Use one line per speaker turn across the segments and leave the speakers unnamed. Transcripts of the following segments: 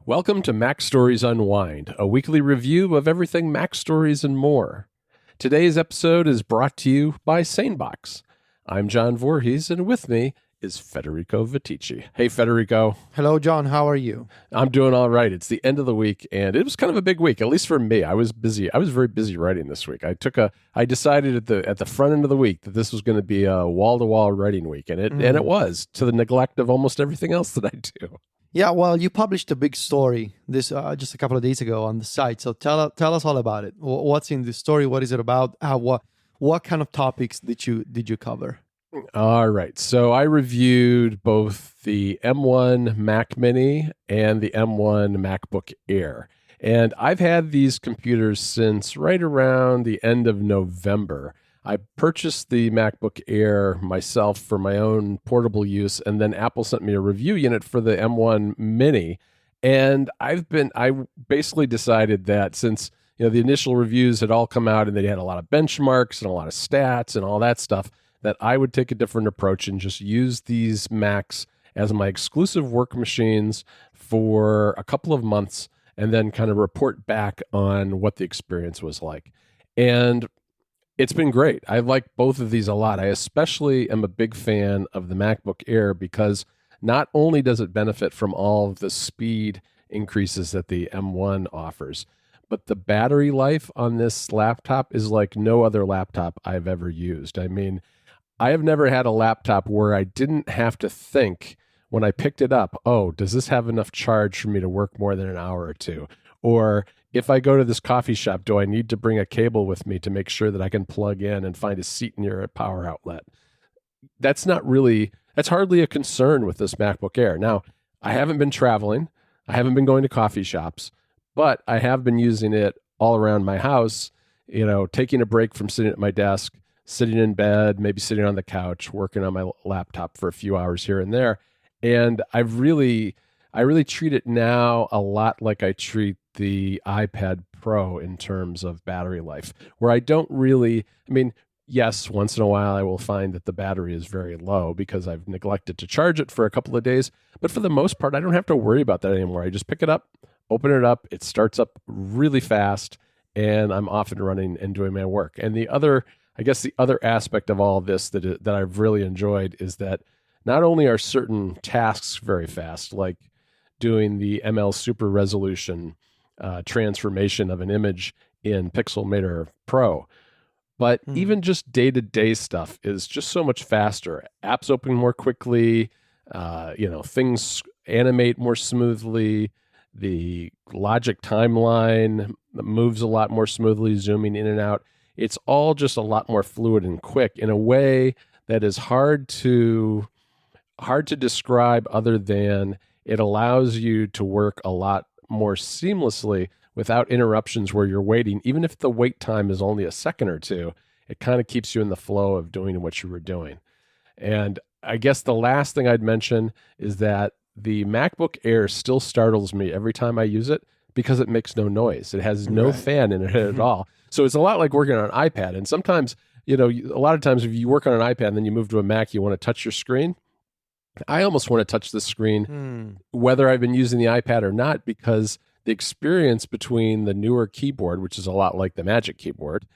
Welcome to MacStories Unwind, a weekly review of everything MacStories and more. Today's episode is brought to you by SaneBox. I'm John Voorhees, and with me is Federico Viticci. Hey, Federico.
Hello, John. How are you?
I'm doing all right. It's the end of the week, and it was kind of a big week, at least for me. I was busy. I was very busy writing this week. I decided at the front end of the week that this was going to be a wall-to-wall writing week, and it was, to the neglect of almost everything else that I do.
Yeah, well, you published a big story this just a couple of days ago on the site. So tell us all about it. What's in this story? What is it about? What kind of topics did you cover?
All right. So I reviewed both the M1 Mac Mini and the M1 MacBook Air. And I've had these computers since right around the end of November. I purchased the MacBook Air myself for my own portable use, and then Apple sent me a review unit for the M1 Mini. And I basically decided that since the initial reviews had all come out and they had a lot of benchmarks and a lot of stats and all that stuff, that I would take a different approach and just use these Macs as my exclusive work machines for a couple of months and then kind of report back on what the experience was like. And it's been great. I like both of these a lot. I especially am a big fan of the MacBook Air because not only does it benefit from all of the speed increases that the M1 offers, but the battery life on this laptop is like no other laptop I've ever used. I mean, I have never had a laptop where I didn't have to think when I picked it up, oh, does this have enough charge for me to work more than an hour or two? Or if I go to this coffee shop, do I need to bring a cable with me to make sure that I can plug in and find a seat near a power outlet? That's hardly a concern with this MacBook Air. Now, I haven't been traveling. I haven't been going to coffee shops, but I have been using it all around my house, taking a break from sitting at my desk, sitting in bed, maybe sitting on the couch, working on my laptop for a few hours here and there. And I really treat it now a lot like I treat the iPad Pro in terms of battery life, where I don't really, yes, once in a while I will find that the battery is very low because I've neglected to charge it for a couple of days. But for the most part, I don't have to worry about that anymore. I just pick it up, open it up, it starts up really fast, and I'm off and running and doing my work. And the other aspect of all of this that I've really enjoyed is that not only are certain tasks very fast, like doing the ML super resolution transformation of an image in Pixelmator Pro, but even just day-to-day stuff is just so much faster. Apps open more quickly, things animate more smoothly, the logic timeline moves a lot more smoothly, zooming in and out. It's all just a lot more fluid and quick in a way that is hard to describe, other than it allows you to work a lot more seamlessly without interruptions where you're waiting. Even if the wait time is only a second or two, it kind of keeps you in the flow of doing what you were doing. And I guess the last thing I'd mention is that the MacBook Air still startles me every time I use it because it makes no noise. It has no fan in it at all. So it's a lot like working on an iPad. And sometimes, a lot of times if you work on an iPad and then you move to a Mac, you want to touch your screen. I almost want to touch the screen whether I've been using the iPad or not, because the experience between the newer keyboard, which is a lot like the Magic Keyboard,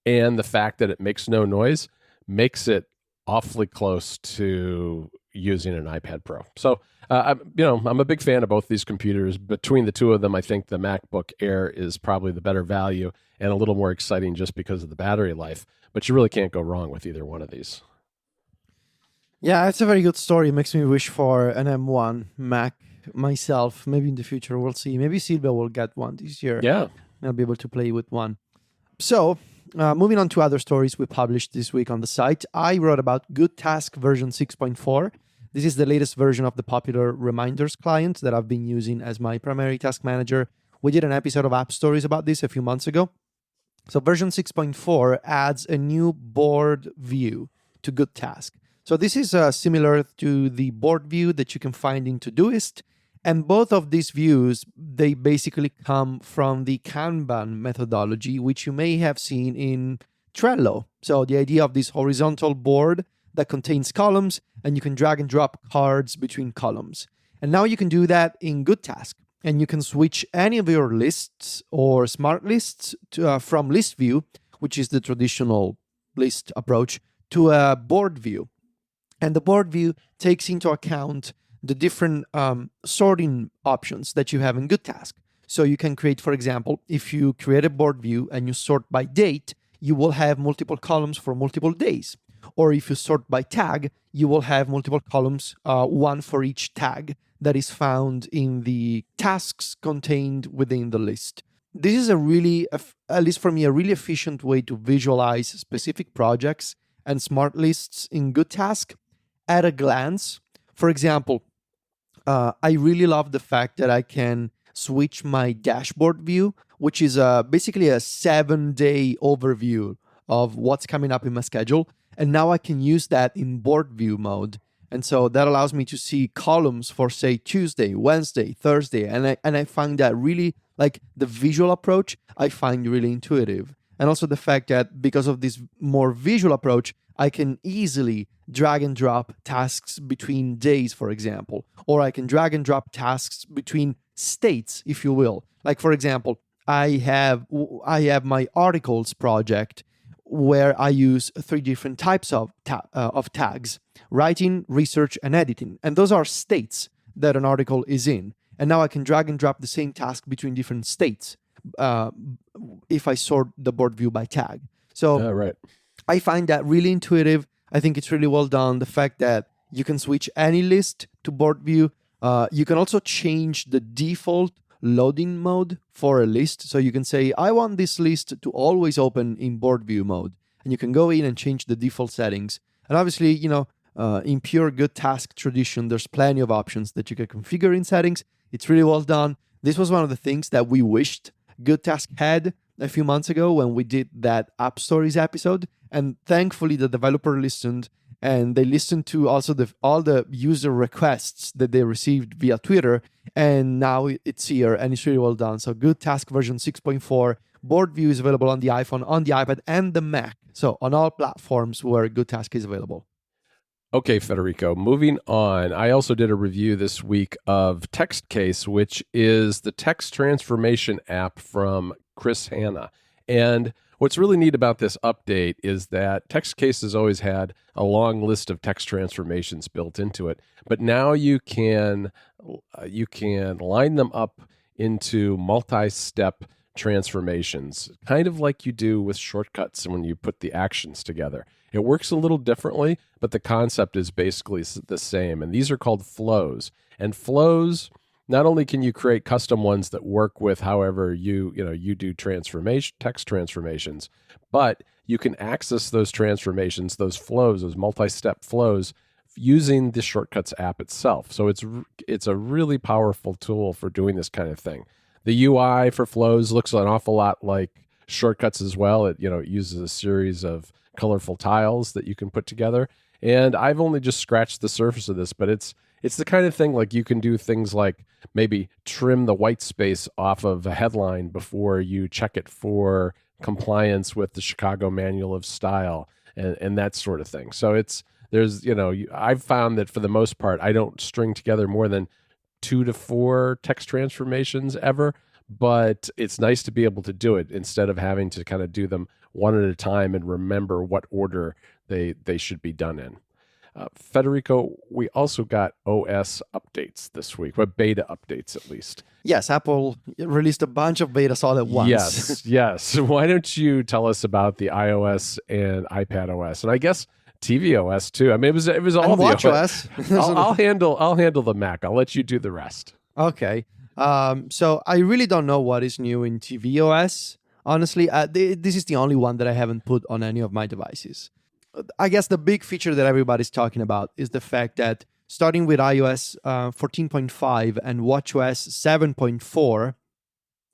and the fact that it makes no noise makes it awfully close to using an iPad Pro. So, I'm a big fan of both these computers. Between the two of them, I think the MacBook Air is probably the better value and a little more exciting just because of the battery life. But you really can't go wrong with either one of these.
Yeah, it's a very good story. It makes me wish for an M1 Mac myself. Maybe in the future, we'll see. Maybe Silvia will get one this year.
Yeah.
I'll be able to play with one. So, moving on to other stories we published this week on the site, I wrote about GoodTask version 6.4. This is the latest version of the popular Reminders client that I've been using as my primary task manager. We did an episode of App Stories about this a few months ago. So version 6.4 adds a new board view to GoodTask. So this is similar to the board view that you can find in Todoist. And both of these views, they basically come from the Kanban methodology, which you may have seen in Trello. So the idea of this horizontal board that contains columns, and you can drag and drop cards between columns. And now you can do that in GoodTask. and you can switch any of your lists or smart lists from list view, which is the traditional list approach, to a board view. And the board view takes into account the different sorting options that you have in GoodTask. So you can create, for example, if you create a board view and you sort by date, you will have multiple columns for multiple days. Or if you sort by tag, you will have multiple columns, one for each tag that is found in the tasks contained within the list. This is a really, at least for me, a really efficient way to visualize specific projects and smart lists in GoodTask at a glance. For example, I really love the fact that I can switch my dashboard view, which is basically a 7-day overview of what's coming up in my schedule. And now I can use that in board view mode. And so that allows me to see columns for, say, Tuesday, Wednesday, Thursday. And I find that really, like, the visual approach, I find really intuitive. And also the fact that because of this more visual approach, I can easily drag and drop tasks between days, for example, or I can drag and drop tasks between states, if you will. Like, for example, I have my articles project where I use 3 different types of tags: writing, research, and editing. And those are states that an article is in. And now I can drag and drop the same task between different states if I sort the board view by tag. So
Right.
I find that really intuitive. I think it's really well done. The fact that you can switch any list to board view. You can also change the default loading mode for a list. So you can say, I want this list to always open in board view mode. And you can go in and change the default settings. And obviously, in pure GoodTask tradition, there's plenty of options that you can configure in settings. It's really well done. This was one of the things that we wished GoodTask had a few months ago when we did that App Stories episode. And thankfully, the developer listened, and they listened to also all the user requests that they received via Twitter. And now it's here, and it's really well done. So GoodTask version 6.4, board view is available on the iPhone, on the iPad, and the Mac. So on all platforms where GoodTask is available.
Okay, Federico, moving on. I also did a review this week of TextCase, which is the text transformation app from Chris Hanna. And what's really neat about this update is that TextCase has always had a long list of text transformations built into it, but now you can line them up into multi-step transformations, kind of like you do with shortcuts when you put the actions together. It works a little differently, but the concept is basically the same. And these are called flows. And flows, not only can you create custom ones that work with however you do text transformations, but you can access those transformations, those flows, those multi-step flows, using the Shortcuts app itself. So it's a really powerful tool for doing this kind of thing. The UI for flows looks an awful lot like Shortcuts as well. It uses a series of colorful tiles that you can put together. And I've only just scratched the surface of this, but it's the kind of thing like you can do things like maybe trim the white space off of a headline before you check it for compliance with the Chicago Manual of Style and that sort of thing. So I've found that for the most part, I don't string together more than 2 to 4 text transformations ever, but it's nice to be able to do it instead of having to kind of do them one at a time and remember what order they should be done in. Federico, we also got OS updates this week, but beta updates at least.
Yes, Apple released a bunch of betas all at once.
Yes. Why don't you tell us about the iOS and iPad OS, and I guess TV OS too? I mean, it was all
and
the
Watch OS.
I'll handle the Mac. I'll let you do the rest.
Okay. So I really don't know what is new in TV OS. Honestly, this is the only one that I haven't put on any of my devices. I guess the big feature that everybody's talking about is the fact that starting with iOS 14.5 and watchOS 7.4,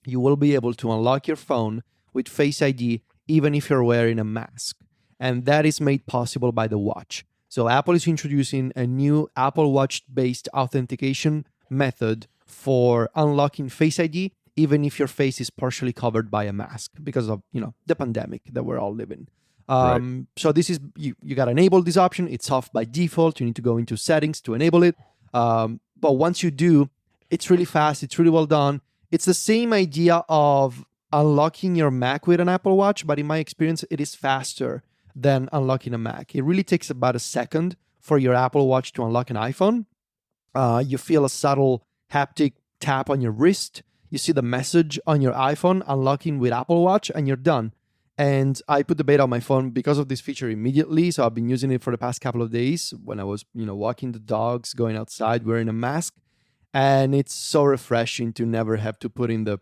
you will be able to unlock your phone with Face ID even if you're wearing a mask. And that is made possible by the watch. So Apple is introducing a new Apple Watch-based authentication method for unlocking Face ID even if your face is partially covered by a mask because of the pandemic that we're all living.
Right.
So this is you got to enable this option. It's off by default. You need to go into settings to enable it. But once you do, It's really fast. It's really well done. It's the same idea of unlocking your Mac with an Apple Watch, but in my experience, it is faster than unlocking a Mac. It really takes about a second for your Apple Watch to unlock an iPhone. You feel a subtle haptic tap on your wrist. You see the message on your iPhone unlocking with Apple Watch, and you're done. And I put the beta on my phone because of this feature immediately. So I've been using it for the past couple of days when I was, walking the dogs, going outside, wearing a mask. And it's so refreshing to never have to put in the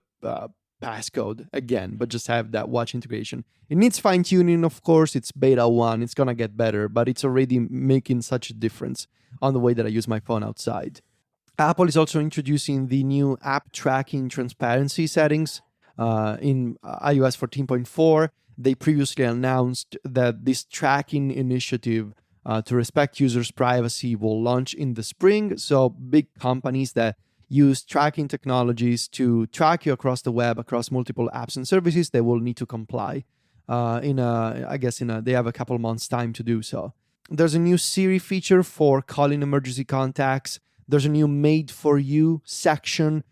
passcode again, but just have that watch integration. It needs fine tuning, of course. It's beta 1. It's going to get better, but it's already making such a difference on the way that I use my phone outside. Apple is also introducing the new app tracking transparency settings in iOS 14.4. They previously announced that this tracking initiative to respect users' privacy will launch in the spring. So big companies that use tracking technologies to track you across the web, across multiple apps and services, they will need to comply. They have a couple months time to do so. There's a new Siri feature for calling emergency contacts. There's a new Made for You section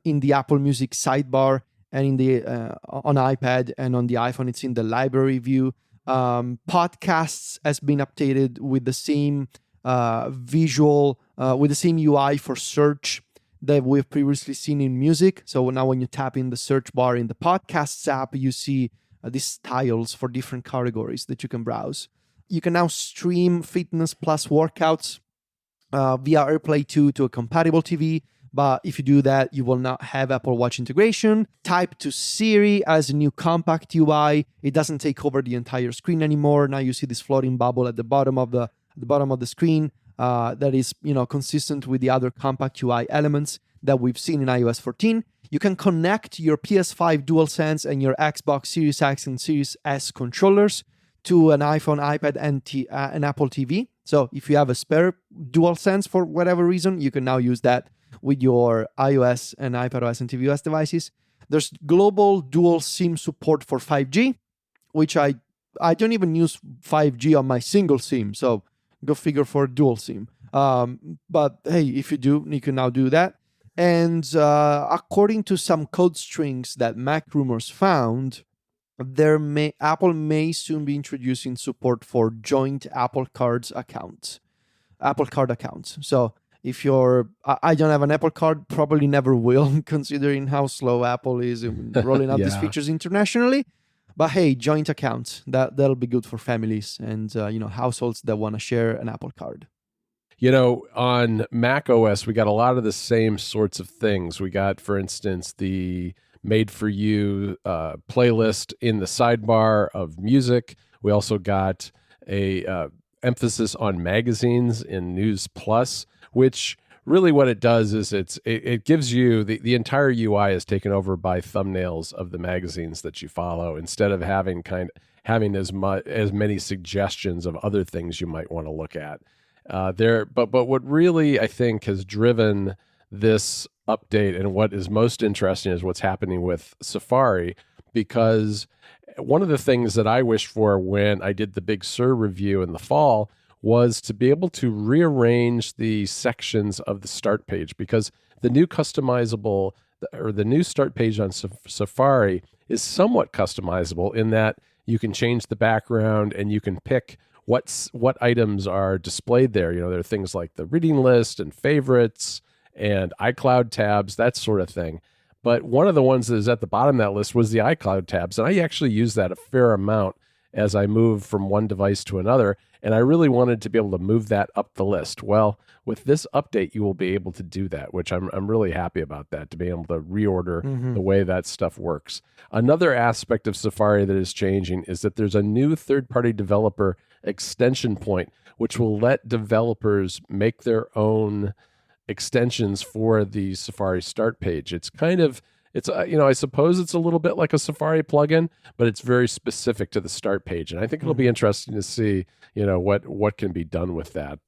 in the Apple Music sidebar, and in the on iPad and on the iPhone, it's in the library view. Podcasts has been updated with the same visual, with the same UI for search that we've previously seen in music. So now when you tap in the search bar in the Podcasts app, you see these tiles for different categories that you can browse. You can now stream Fitness Plus workouts via AirPlay 2 to a compatible TV. But if you do that, you will not have Apple Watch integration. Type to Siri as a new compact UI. It doesn't take over the entire screen anymore. Now you see this floating bubble at the bottom of the screen that is consistent with the other compact UI elements that we've seen in iOS 14. You can connect your PS5 DualSense and your Xbox Series X and Series S controllers to an iPhone, iPad, and an Apple TV. So if you have a spare DualSense for whatever reason, you can now use that with your iOS and iPadOS and tvOS devices. There's global dual SIM support for 5G, which I don't even use 5G on my single SIM, so go figure for dual SIM. But hey, if you do, you can now do that. And according to some code strings that Mac Rumors found, Apple may soon be introducing support for joint Apple Card accounts. So if I don't have an Apple Card, probably never will, considering how slow Apple is in rolling out these features internationally. But hey, joint accounts, that'll be good for families and households that want to share an Apple Card.
On Mac OS, we got a lot of the same sorts of things. We got, for instance, the Made for You playlist in the sidebar of music. We also got a emphasis on magazines in News Plus, which really what it does is it gives you the entire UI is taken over by thumbnails of the magazines that you follow, instead of having as many suggestions of other things you might want to look at. But what really I think has driven this update and what is most interesting is what's happening with Safari, because one of the things that I wished for when I did the Big Sur review in the fall was to be able to rearrange the sections of the start page, because the new customizable or the new start page on Safari is somewhat customizable in that you can change the background and you can pick what items are displayed there. There are things like the reading list and favorites and iCloud tabs, that sort of thing. But one of the ones that is at the bottom of that list was the iCloud tabs. And I actually use that a fair amount as I move from one device to another. And I really wanted to be able to move that up the list. Well, with this update, you will be able to do that, which I'm really happy about that, to be able to reorder the way that stuff works. Another aspect of Safari that is changing is that there's a new third-party developer extension point, which will let developers make their own extensions for the Safari start page. I suppose it's a little bit like a Safari plugin, but it's very specific to the start page. And I think it'll be interesting to see, what can be done with that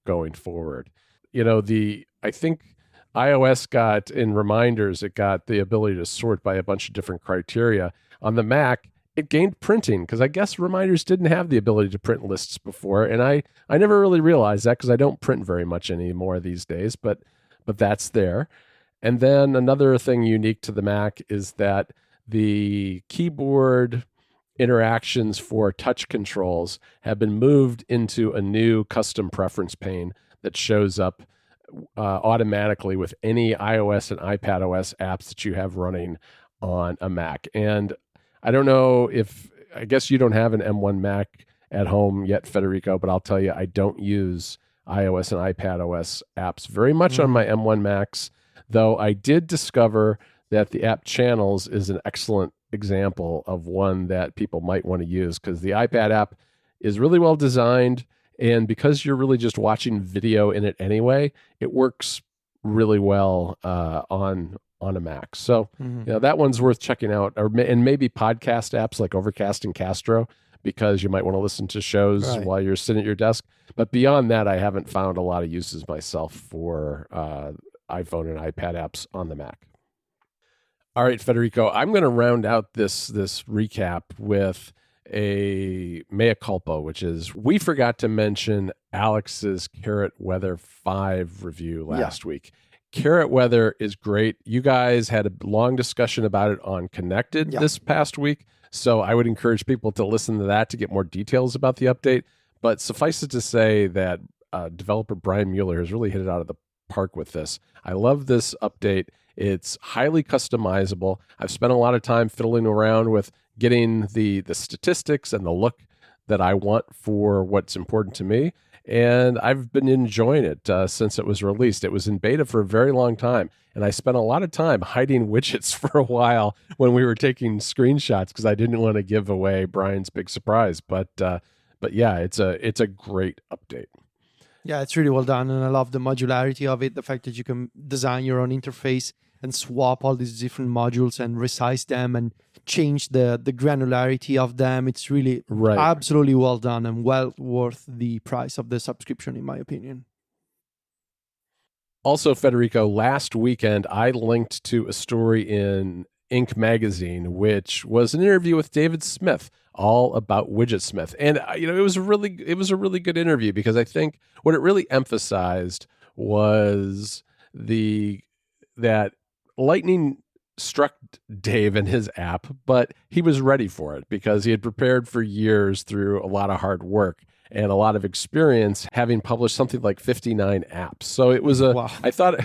going forward. I think iOS got in reminders, it got the ability to sort by a bunch of different criteria. On the Mac, it gained printing, because I guess reminders didn't have the ability to print lists before. And I never really realized that, because I don't print very much anymore these days, but that's there. And then another thing unique to the Mac is that the keyboard interactions for touch controls have been moved into a new custom preference pane that shows up automatically with any iOS and iPadOS apps that you have running on a Mac. And I don't know I guess you don't have an M1 Mac at home yet, Federico, but I'll tell you, I don't use iOS and iPadOS apps very much on my M1 Macs, though I did discover that the app Channels is an excellent example of one that people might want to use, because the iPad app is really well designed, and because you're really just watching video in it anyway, it works really well on a Mac. So that one's worth checking out, and maybe podcast apps like Overcast and Castro, because you might want to listen to shows while you're sitting at your desk. But beyond that, I haven't found a lot of uses myself for iPhone and iPad apps on the Mac. All right, Federico, I'm going to round out this recap with a mea culpa, which is we forgot to mention Alex's Carrot Weather 5 review last week. Carrot Weather is great. You guys had a long discussion about it on Connected this past week, so I would encourage people to listen to that to get more details about the update. But suffice it to say that developer Brian Mueller has really hit it out of the park with this. I love this update. It's highly customizable. I've spent a lot of time fiddling around with getting the statistics and the look that I want for what's important to me. And I've been enjoying it since it was released. It was in beta for a very long time. And I spent a lot of time hiding widgets for a while when we were taking screenshots because I didn't want to give away Brian's big surprise. But yeah, it's a great update.
Yeah, it's really well done. And I love the modularity of it. The fact that you can design your own interface and swap all these different modules and resize them and change the granularity of them. It's really absolutely well done and well worth the price of the subscription, in my opinion.
Also, Federico, last weekend, I linked to a story in Inc. magazine, which was an interview with David Smith, all about Widgetsmith. And it was a really good interview, because I think what it really emphasized was that Lightning struck Dave and his app, but he was ready for it because he had prepared for years through a lot of hard work and a lot of experience, having published something like 59 apps. So it was I thought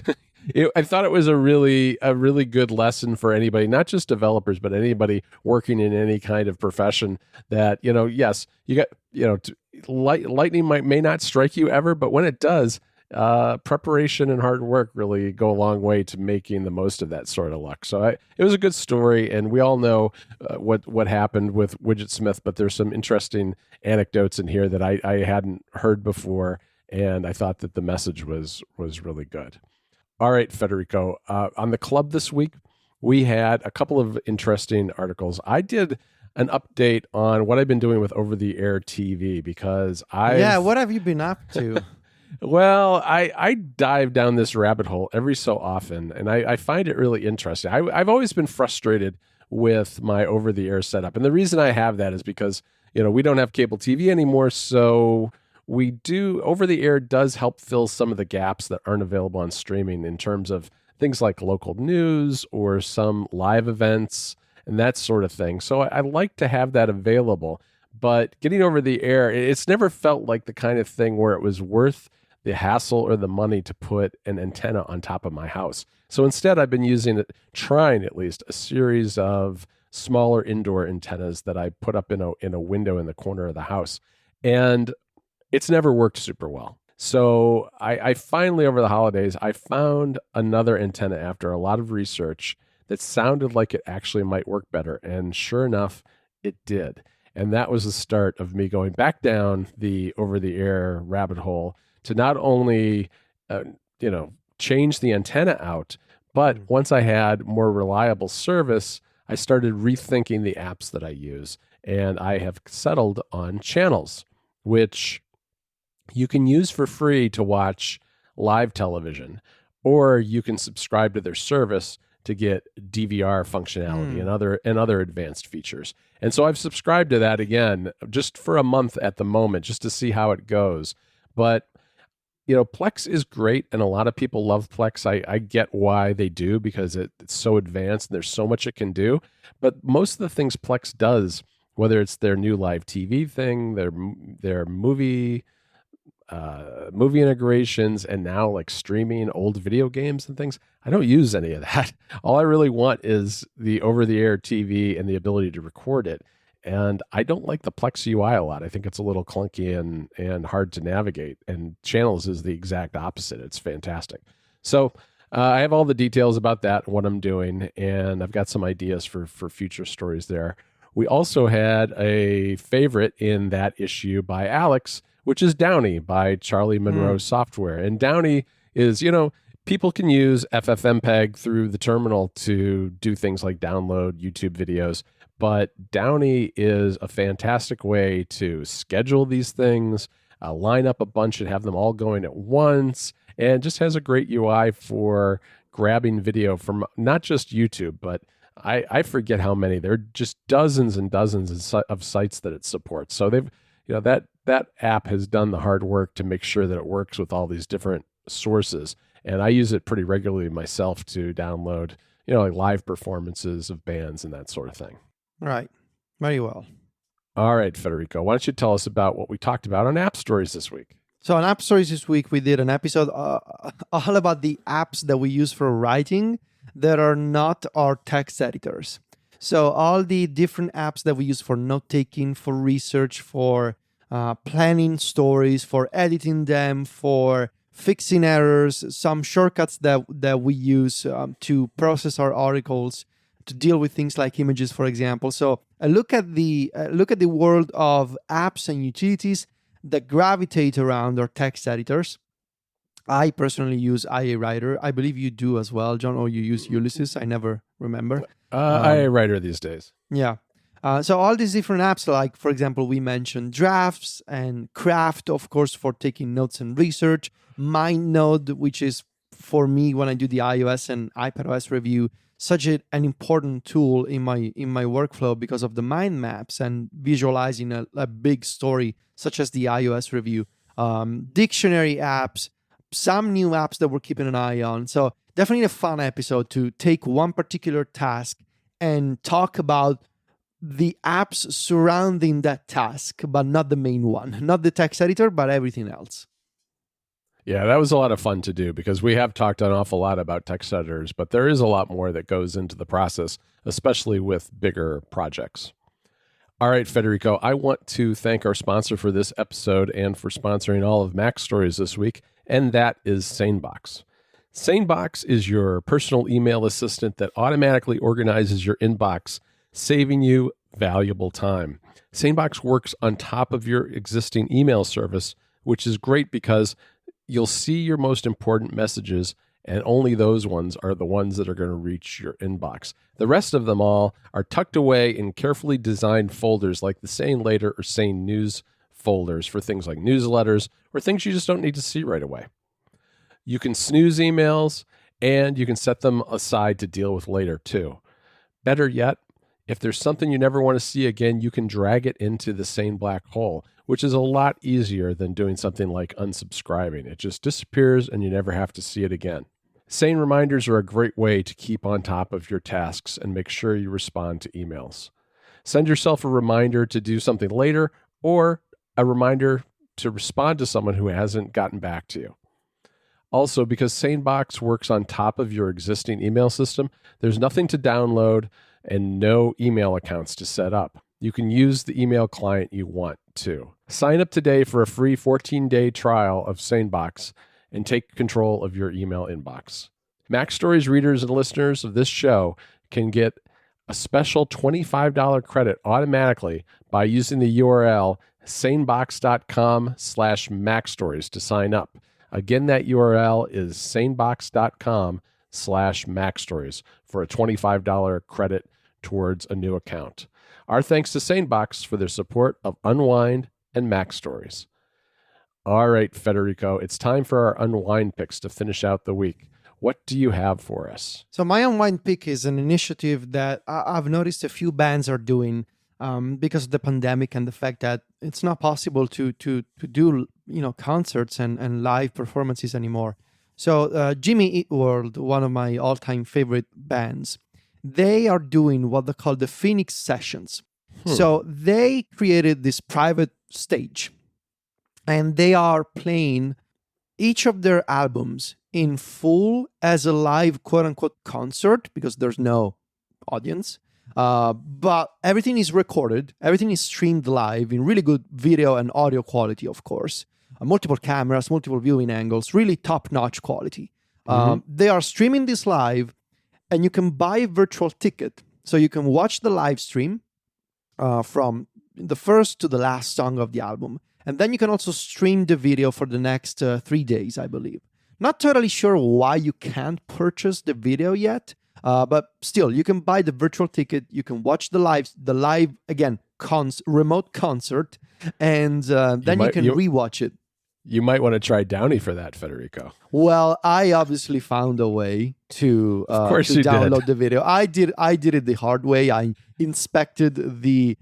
it was a really good lesson for anybody, not just developers, but anybody working in any kind of profession, that, yes, you got, lightning may not strike you ever, but when it does, preparation and hard work really go a long way to making the most of that sort of luck. So it was a good story, and we all know what happened with Widgetsmith, but there's some interesting anecdotes in here that I hadn't heard before, and I thought that the message was really good. All right, Federico, on the club this week, we had a couple of interesting articles. I did an update on what I've been doing with over-the-air TV, because
what have you been up to?
Well, I dive down this rabbit hole every so often, and I find it really interesting. I've always been frustrated with my over-the-air setup, and the reason I have that is because we don't have cable TV anymore, so over-the-air does help fill some of the gaps that aren't available on streaming in terms of things like local news or some live events and that sort of thing. So I like to have that available, but getting over the air, it's never felt like the kind of thing where it was worth the hassle or the money to put an antenna on top of my house. So instead, I've been trying at least, a series of smaller indoor antennas that I put up in a window in the corner of the house. And it's never worked super well. So I finally, over the holidays, I found another antenna after a lot of research that sounded like it actually might work better. And sure enough, it did. And that was the start of me going back down the over-the-air rabbit hole to not only, change the antenna out, but once I had more reliable service, I started rethinking the apps that I use. And I have settled on Channels, which you can use for free to watch live television, or you can subscribe to their service to get DVR functionality and other advanced features. And so I've subscribed to that again, just for a month at the moment, just to see how it goes. But Plex is great, and a lot of people love Plex. I get why they do, because it's so advanced and there's so much it can do. But most of the things Plex does, whether it's their new live TV thing, their movie integrations, and now like streaming old video games and things, I don't use any of that. All I really want is the over-the-air TV and the ability to record it. And I don't like the Plex UI a lot. I think it's a little clunky and hard to navigate. And Channels is the exact opposite. It's fantastic. So I have all the details about that, what I'm doing, and I've got some ideas for future stories there. We also had a favorite in that issue by Alex, which is Downie by Charlie Monroe Software. And Downie is, people can use FFmpeg through the terminal to do things like download YouTube videos. But Downie is a fantastic way to schedule these things, line up a bunch and have them all going at once, and just has a great UI for grabbing video from not just YouTube, but I forget how many. There are just dozens and dozens of sites that it supports. So they've, that app has done the hard work to make sure that it works with all these different sources. And I use it pretty regularly myself to download, like live performances of bands and that sort of thing.
Right. Very well.
All right, Federico, why don't you tell us about what we talked about on App Stories this week?
So on App Stories this week, we did an episode all about the apps that we use for writing that are not our text editors. So all the different apps that we use for note-taking, for research, for planning stories, for editing them, for fixing errors, some shortcuts that we use to process our articles, to deal with things like images, for example. So a look at the world of apps and utilities that gravitate around our text editors. I personally use IA Writer. I believe you do as well, John, or you use Ulysses. I never remember.
IA Writer these days.
Yeah. So all these different apps, like, for example, we mentioned Drafts and Craft, of course, for taking notes and research. MindNode, which is, for me, when I do the iOS and iPadOS review, such an important tool in my workflow because of the mind maps and visualizing a big story, such as the iOS review. Dictionary apps, some new apps that we're keeping an eye on. So definitely a fun episode to take one particular task and talk about the apps surrounding that task, but not the main one, not the text editor, but everything else.
Yeah, that was a lot of fun to do because we have talked an awful lot about text editors, but there is a lot more that goes into the process, especially with bigger projects. All right, Federico, I want to thank our sponsor for this episode and for sponsoring all of MacStories this week, and that is SaneBox. SaneBox is your personal email assistant that automatically organizes your inbox, saving you valuable time. SaneBox works on top of your existing email service, which is great because you'll see your most important messages, and only those ones are the ones that are going to reach your inbox. The rest of them all are tucked away in carefully designed folders like the Sane Later or Sane News folders for things like newsletters or things you just don't need to see right away. You can snooze emails, and you can set them aside to deal with later too. Better yet, if there's something you never want to see again, you can drag it into the Sane black hole, which is a lot easier than doing something like unsubscribing. It just disappears and you never have to see it again. Sane reminders are a great way to keep on top of your tasks and make sure you respond to emails. Send yourself a reminder to do something later or a reminder to respond to someone who hasn't gotten back to you. Also, because SaneBox works on top of your existing email system, there's nothing to download and no email accounts to set up. You can use the email client you want to. Sign up today for a free 14-day trial of SaneBox and take control of your email inbox. MacStories readers and listeners of this show can get a special $25 credit automatically by using the URL sanebox.com/MacStories to sign up. Again, that URL is sanebox.com/MacStories for a $25 credit towards a new account. Our thanks to SaneBox for their support of Unwind and MacStories. All right, Federico, it's time for our Unwind picks to finish out the week. What do you have for us?
So my Unwind pick is an initiative that I've noticed a few bands are doing because of the pandemic and the fact that it's not possible to do concerts and live performances anymore. So Jimmy Eat World, one of my all-time favorite bands, they are doing what they call the Phoenix Sessions. So they created this private stage, and they are playing each of their albums in full as a live quote-unquote concert, because there's no audience. But everything is recorded, everything is streamed live in really good video and audio quality, of course. Multiple cameras, multiple viewing angles, really top-notch quality. They are streaming this live, and you can buy a virtual ticket. So you can watch the live stream from the first to the last song of the album. And then you can also stream the video for the next 3 days, I believe. Not totally sure why you can't purchase the video yet, but still, you can buy the virtual ticket. You can watch the live again, remote concert, and then you can rewatch it.
You might want to try Downie for that, Federico.
Well, I obviously found a way to download the video. I did it the hard way. I inspected the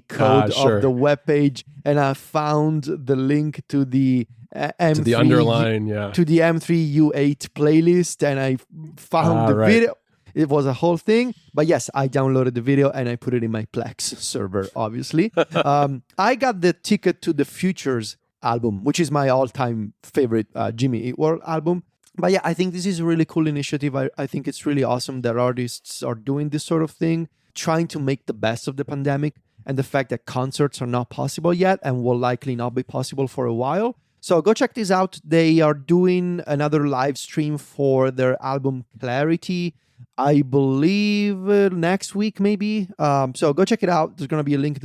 code of the webpage, and I found the link to the M3,
to the underline,
to the M3U8 playlist, and I found the video. It was a whole thing, but yes, I downloaded the video and I put it in my Plex server, obviously. I got the ticket to the Futures album, which is my all-time favorite Jimmy Eat World album. But yeah, I think this is a really cool initiative. I think it's really awesome that artists are doing this sort of thing, trying to make the best of the pandemic and the fact that concerts are not possible yet and will likely not be possible for a while. So go check this out. They are doing another live stream for their album Clarity, I believe next week maybe. So go check it out. There's going to be a link in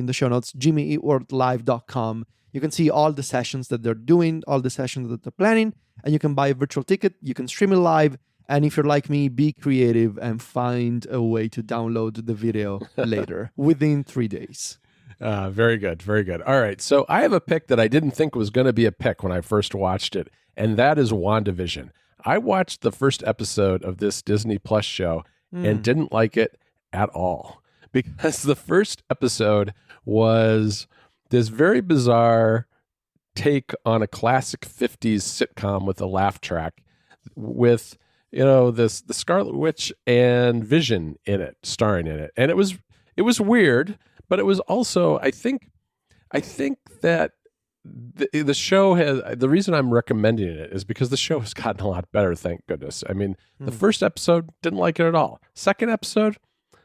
the show notes, jimmyeatworldlive.com. You can see all the sessions that they're doing, all the sessions that they're planning, and you can buy a virtual ticket. You can stream it live. And if you're like me, be creative and find a way to download the video later within 3 days.
Very good. Very good. All right. So I have a pick that I didn't think was going to be a pick when I first watched it, and that is WandaVision. I watched the first episode of this Disney Plus show and didn't like it at all, because the first episode was this very bizarre take on a classic 50s sitcom with a laugh track with, the Scarlet Witch and Vision in it, starring in it. And it was weird, but it was also, I think that the show the reason I'm recommending it is because the show has gotten a lot better, thank goodness. I mean, the first episode, didn't like it at all. Second episode,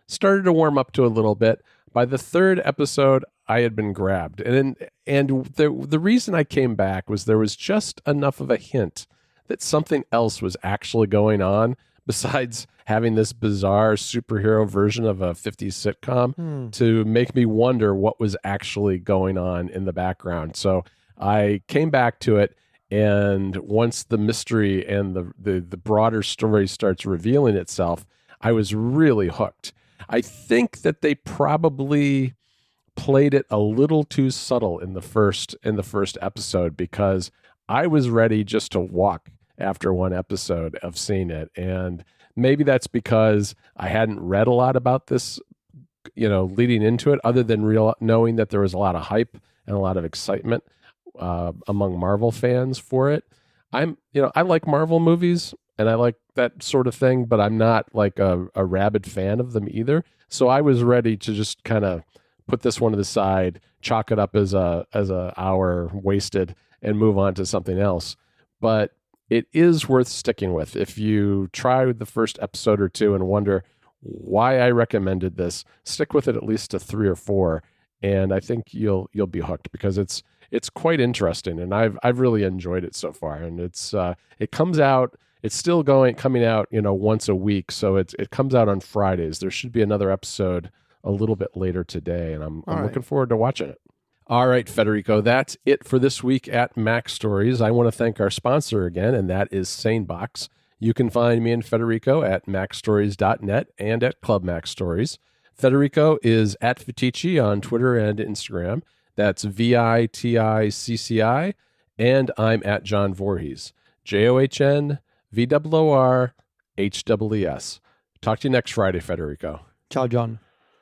started to warm up to a little bit. By the third episode, I had been grabbed. And the reason I came back was there was just enough of a hint that something else was actually going on besides having this bizarre superhero version of a 50s sitcom to make me wonder what was actually going on in the background. So I came back to it, and once the mystery and the broader story starts revealing itself, I was really hooked. I think that they probably played it a little too subtle in the first episode, because I was ready just to walk after one episode of seeing it. And maybe that's because I hadn't read a lot about this, leading into it, other than knowing that there was a lot of hype and a lot of excitement among Marvel fans for it. I like Marvel movies and I like that sort of thing, but I'm not like a rabid fan of them either. So I was ready to just kind of put this one to the side, chalk it up as a hour wasted, and move on to something else. But it is worth sticking with. If you try the first episode or two and wonder why I recommended this, stick with it at least to 3 or 4, and I think you'll be hooked, because it's quite interesting, and I've really enjoyed it so far. And it comes out, it's still coming out once a week, so it comes out on Fridays. There should be another episode a little bit later today, and I'm looking forward to watching it. All right, Federico, that's it for this week at MacStories. I want to thank our sponsor again, and that is SaneBox. You can find me and Federico at MacStories.net and at Club MacStories. Federico is at Fetici on Twitter and Instagram. That's VITICCI. And I'm at John Voorhees. JOHNVOORHEES. Talk to you next Friday, Federico.
Ciao, John.